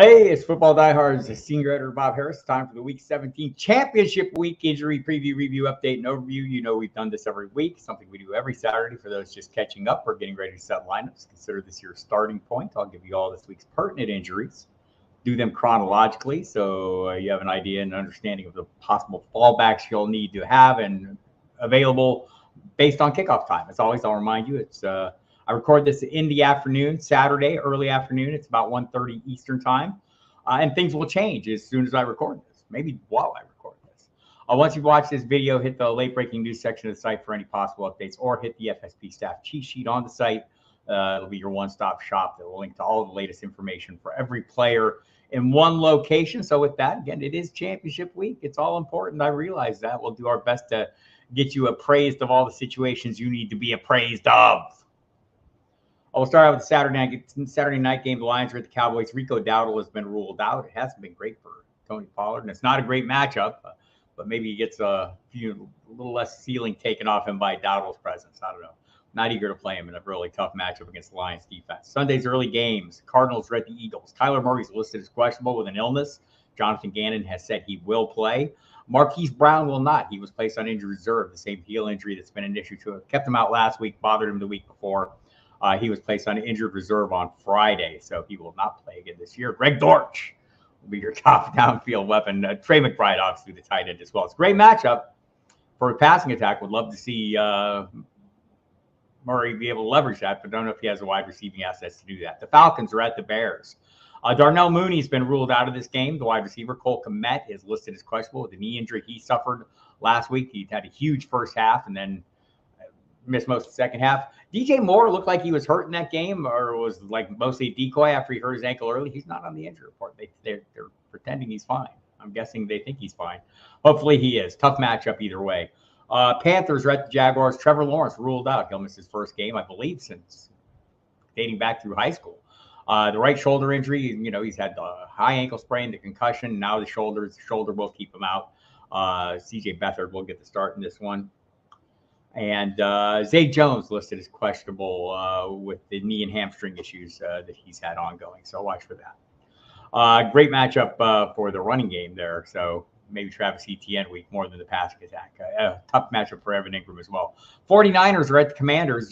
Hey, it's Football Diehards, senior editor Bob Harris. Time for the Week 17 Championship Week injury preview, review, update, and overview. You know we've done this every week, something we do every Saturday for those just catching up or getting ready to set lineups. Consider this your starting point. I'll give you all this week's pertinent injuries, do them chronologically so you have an idea and understanding of the possible fallbacks you'll need to have and available based on kickoff time. As always, I'll remind you, I record this in the afternoon, Saturday, early afternoon. It's about 1:30 Eastern time. And things will change as soon as I record this, maybe while I record this. Once you've watched this video, hit the late breaking news section of the site for any possible updates or hit the FSP staff cheat sheet on the site. It'll be your one-stop shop that will link to all the latest information for every player in one location. So with that, again, it is championship week. It's all important. I realize that. We'll do our best to get you appraised of all the situations you need to be appraised of. We'll start out with the Saturday night game. The Lions are at the Cowboys. Rico Dowdle has been ruled out. It hasn't been great for Tony Pollard, and it's not a great matchup, but maybe he gets a little less ceiling taken off him by Dowdle's presence. I don't know. Not eager to play him in a really tough matchup against the Lions defense. Sunday's early games. Cardinals are at the Eagles. Kyler Murray's listed as questionable with an illness. Jonathan Gannon has said he will play. Marquise Brown will not. He was placed on injured reserve, the same heel injury that's been an issue to him. Kept him out last week, bothered him the week before. He was placed on injured reserve on Friday, so he will not play again this year. Greg Dortch will be your top downfield weapon. Trey McBride, obviously, the tight end as well. It's a great matchup for a passing attack. Would love to see Murray be able to leverage that, but don't know if he has the wide receiving assets to do that. The Falcons are at the Bears. Darnell Mooney's been ruled out of this game. The wide receiver, Cole Kmet, is listed as questionable with the knee injury he suffered last week. He had a huge first half and then missed most of the second half. DJ Moore looked like he was hurt in that game or was like mostly a decoy after he hurt his ankle early. He's not on the injury report. They're pretending he's fine. I'm guessing they think he's fine. Hopefully he is. Tough matchup either way. Panthers are at the Jaguars. Trevor Lawrence ruled out. He'll miss his first game, I believe, since dating back through high school. The right shoulder injury, he's had the high ankle sprain, the concussion, now the shoulder will keep him out. CJ Beathard will get the start in this one. And Zay Jones listed as questionable with the knee and hamstring issues that he's had ongoing. So watch for that. Great matchup for the running game there. So maybe Travis Etienne week more than the passing attack. Tough matchup for Evan Ingram as well. 49ers are at the Commanders.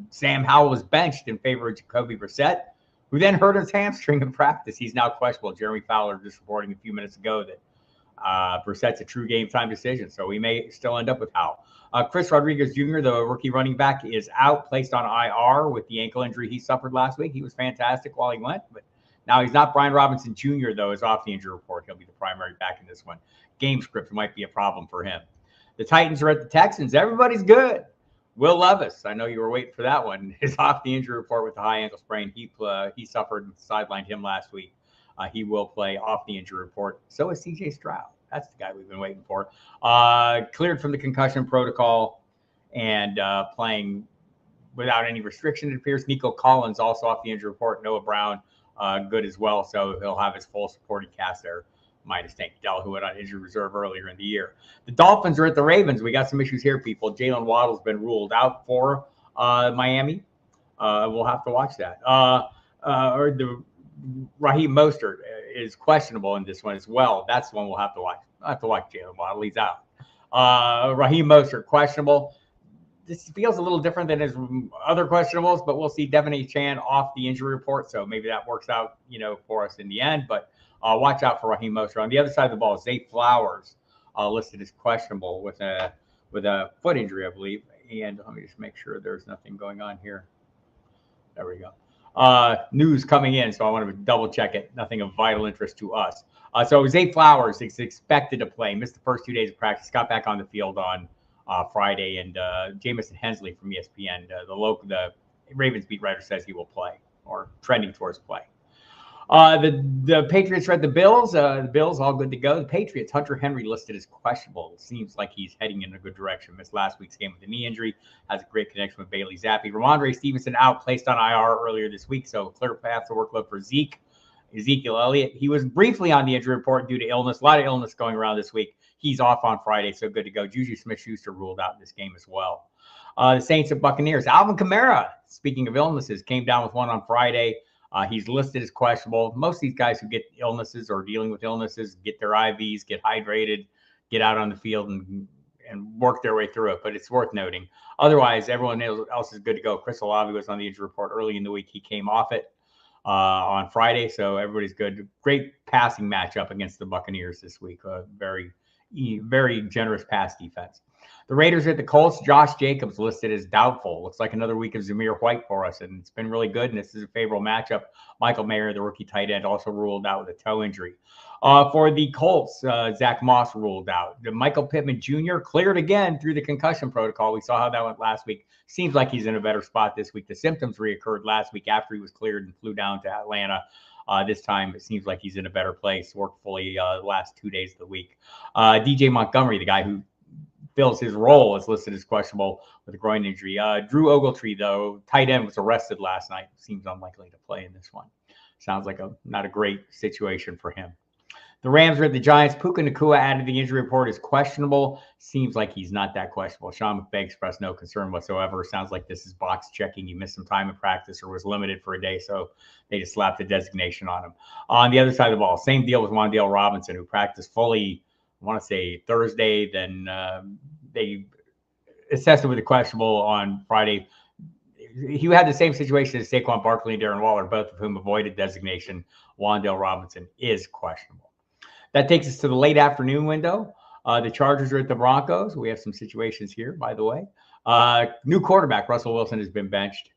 Sam Howell was benched in favor of Jacoby Brissett, who then hurt his hamstring in practice. He's now questionable. Jeremy Fowler just reporting a few minutes ago that Brissett's a true game time decision. So we may still end up with Howell. Chris Rodriguez Jr., the rookie running back, is out, placed on IR with the ankle injury he suffered last week. He was fantastic while he went, but now he's not. Brian Robinson Jr., though, is off the injury report. He'll be the primary back in this one. Game script might be a problem for him. The Titans are at the Texans. Everybody's good. Will Levis, I know you were waiting for that one, is off the injury report with the high ankle sprain. He suffered and sidelined him last week. He will play off the injury report. So is CJ Stroud. That's the guy we've been waiting for. Cleared from the concussion protocol and playing without any restriction, it appears. Nico Collins also off the injury report. Noah Brown good as well. So he'll have his full supporting cast there, minus Tank Dell, who went on injured reserve earlier in the year. The Dolphins are at the Ravens. We got some issues here, people. Jalen Waddle's been ruled out for Miami. We'll have to watch that. Raheem Mostert is questionable in this one as well. That's the one we'll have to watch. I'll have to watch Jalen Waddle. He's out. Raheem Mostert, questionable. This feels a little different than his other questionables, but we'll see. Devin A. Chan off the injury report, so maybe that works out, for us in the end. But watch out for Raheem Mostert. On the other side of the ball, Zay Flowers listed as questionable with a foot injury, I believe. And let me just make sure there's nothing going on here. There we go. News coming in, so I want to double check it. Nothing of vital interest to us. So Zay Flowers is expected to play. Missed the first 2 days of practice. Got back on the field on Friday, and Jamison Hensley from ESPN, the Ravens beat writer, says he will play or trending towards play. The Patriots are at the Bills. The Bills all good to go. The Patriots, Hunter Henry listed as questionable. It seems like he's heading in a good direction. Missed last week's game with a knee injury. Has a great connection with Bailey Zappi. Ramondre Stevenson out, placed on IR earlier this week, so clear path to workload for Ezekiel Elliott. He was briefly on the injury report due to illness. A lot of illness going around this week. He's off on Friday, so good to go. Juju Smith-Schuster ruled out in this game as well. The Saints and Buccaneers. Alvin Kamara, speaking of illnesses, came down with one on Friday. He's listed as questionable. Most of these guys who get illnesses or dealing with illnesses get their IVs, get hydrated, get out on the field and work their way through it. But it's worth noting. Otherwise, everyone else is good to go. Chris Olave was on the injury report early in the week. He came off it on Friday, so everybody's good. Great passing matchup against the Buccaneers this week. Very generous pass defense. The Raiders are at the Colts. Josh Jacobs listed as doubtful. Looks like another week of Zamir White for us, and it's been really good, and this is a favorable matchup. Michael Mayer, the rookie tight end, also ruled out with a toe injury. For the Colts, Zach Moss ruled out. Michael Pittman Jr. cleared again through the concussion protocol. We saw how that went last week. Seems like he's in a better spot this week. The symptoms reoccurred last week after he was cleared and flew down to Atlanta. This time, it seems like he's in a better place. Worked fully the last 2 days of the week. DJ Montgomery, the guy who fills his role, is listed as questionable with a groin injury. Drew Ogletree, though, tight end, was arrested last night. Seems unlikely to play in this one. Sounds like not a great situation for him. The Rams are at the Giants. Puka Nacua added the injury report is questionable. Seems like he's not that questionable. Sean McVay expressed no concern whatsoever. Sounds like this is box checking. He missed some time in practice or was limited for a day, so they just slapped the designation on him. On the other side of the ball, same deal with Wan'Dale Robinson, who practiced fully, I want to say Thursday. Then they assessed it with a questionable on Friday. He had the same situation as Saquon Barkley and Darren Waller, both of whom avoided designation. Wan'Dale Robinson is questionable. That takes us to the late afternoon window. The Chargers are at the Broncos. We have some situations here, by the way. New quarterback, Russell Wilson, has been benched.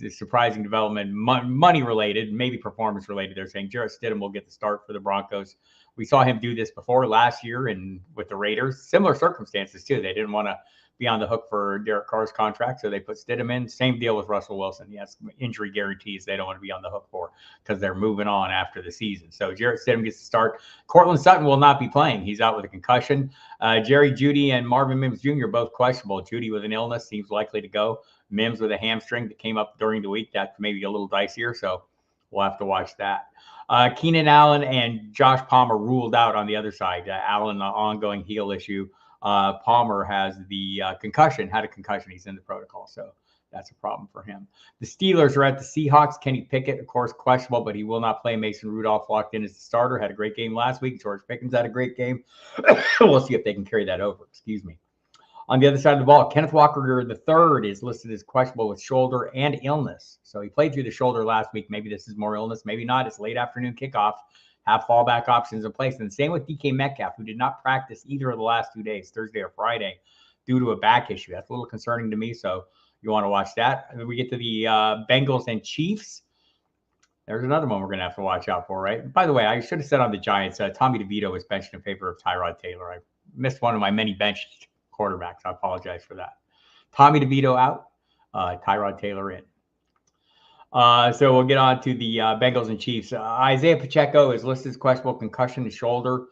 Surprising development, money related, maybe performance related. They're saying Jarrett Stidham will get the start for the Broncos. We saw him do this before last year and with the Raiders. Similar circumstances, too. They didn't want to be on the hook for Derek Carr's contract, so they put Stidham in. Same deal with Russell Wilson. He has injury guarantees they don't want to be on the hook for because they're moving on after the season. So Jarrett Stidham gets to start. Cortland Sutton will not be playing. He's out with a concussion. Jerry Jeudy and Marvin Mims Jr. both questionable. Jeudy with an illness seems likely to go. Mims with a hamstring that came up during the week. That's maybe a little dicier, so we'll have to watch that. Keenan Allen and Josh Palmer ruled out on the other side. Allen, the ongoing heel issue. Palmer has the concussion, had a concussion. He's in the protocol, so that's a problem for him. The Steelers are at the Seahawks. Kenny Pickett, of course, questionable, but he will not play. Mason Rudolph locked in as the starter. Had a great game last week. George Pickens had a great game. We'll see if they can carry that over. Excuse me. On the other side of the ball, Kenneth Walker III is listed as questionable with shoulder and illness. So he played through the shoulder last week. Maybe this is more illness. Maybe not. It's late afternoon kickoff. Have fallback options in place. And same with DK Metcalf, who did not practice either of the last 2 days, Thursday or Friday, due to a back issue. That's a little concerning to me, so you want to watch that. And then we get to the Bengals and Chiefs. There's another one we're going to have to watch out for, right? By the way, I should have said on the Giants, Tommy DeVito was benched in favor of Tyrod Taylor. I missed one of my many benched quarterbacks. I apologize for that. Tommy DeVito out, Tyrod Taylor in. So we'll get on to the Bengals and Chiefs. Isaiah Pacheco is listed as questionable concussion to shoulder.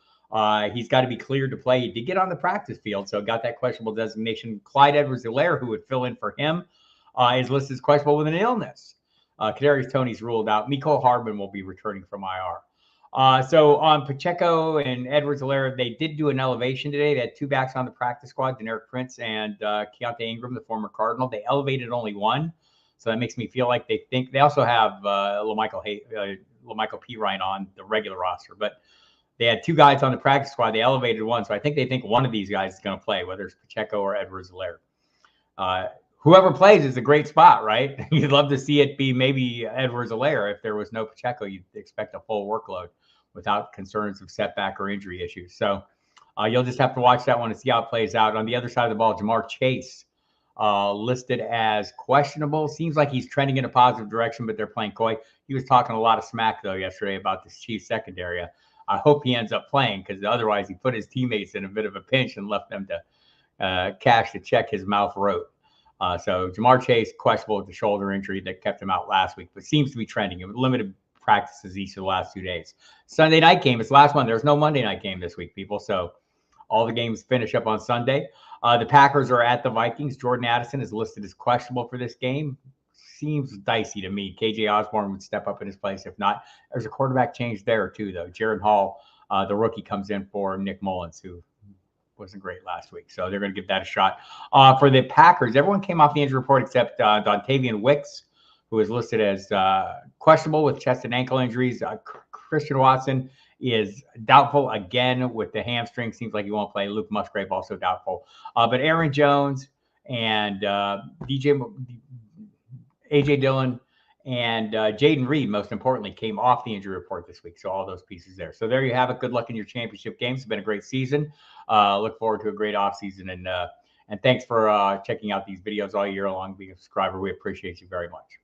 He's got to be cleared to play. He did get on the practice field, so got that questionable designation. Clyde Edwards-Helaire, who would fill in for him, is listed as questionable with an illness. Kadarius Toney's ruled out. Mecole Hardman will be returning from IR. So on Pacheco and Edwards-Helaire, they did do an elevation today. They had two backs on the practice squad, Deneric Prince and Keontae Ingram, the former Cardinal. They elevated only one. So that makes me feel like they think they also have LaMichael Pirine on the regular roster, but they had two guys on the practice squad. They elevated one, so I think they think one of these guys is going to play, whether it's Pacheco or Edwards-Helaire. Whoever plays is a great spot, right? You'd love to see it be maybe Edwards-Helaire. If there was no Pacheco, you'd expect a full workload without concerns of setback or injury issues. So you'll just have to watch that one and see how it plays out. On the other side of the ball, Jamar Chase. Listed as questionable. Seems like he's trending in a positive direction, but they're playing coy. He was talking a lot of smack, though, yesterday about this Chiefs secondary. I hope he ends up playing because otherwise he put his teammates in a bit of a pinch and left them to cash the check his mouth wrote. So Jamar Chase, questionable with the shoulder injury that kept him out last week, but seems to be trending. It was limited practices each of the last 2 days. Sunday night game, it's the last one. There's no Monday night game this week, people. So all the games finish up on Sunday. The Packers are at the Vikings. Jordan Addison is listed as questionable for this game. Seems dicey to me. KJ Osborne would step up in his place. If not, there's a quarterback change there too, though. Jaron Hall, the rookie, comes in for Nick Mullins, who wasn't great last week. So they're going to give that a shot. For the Packers, everyone came off the injury report except Dontavian Wicks, who is listed as questionable with chest and ankle injuries. Christian Watson is doubtful again with the hamstring. Seems like he won't play. Luke Musgrave also doubtful. But Aaron Jones and AJ Dillon and Jaden Reed, most importantly, came off the injury report this week. So all those pieces there. So there you have it. Good luck in your championship games. It's been a great season. Look forward to a great offseason. And thanks for checking out these videos all year long, being a subscriber. We appreciate you very much.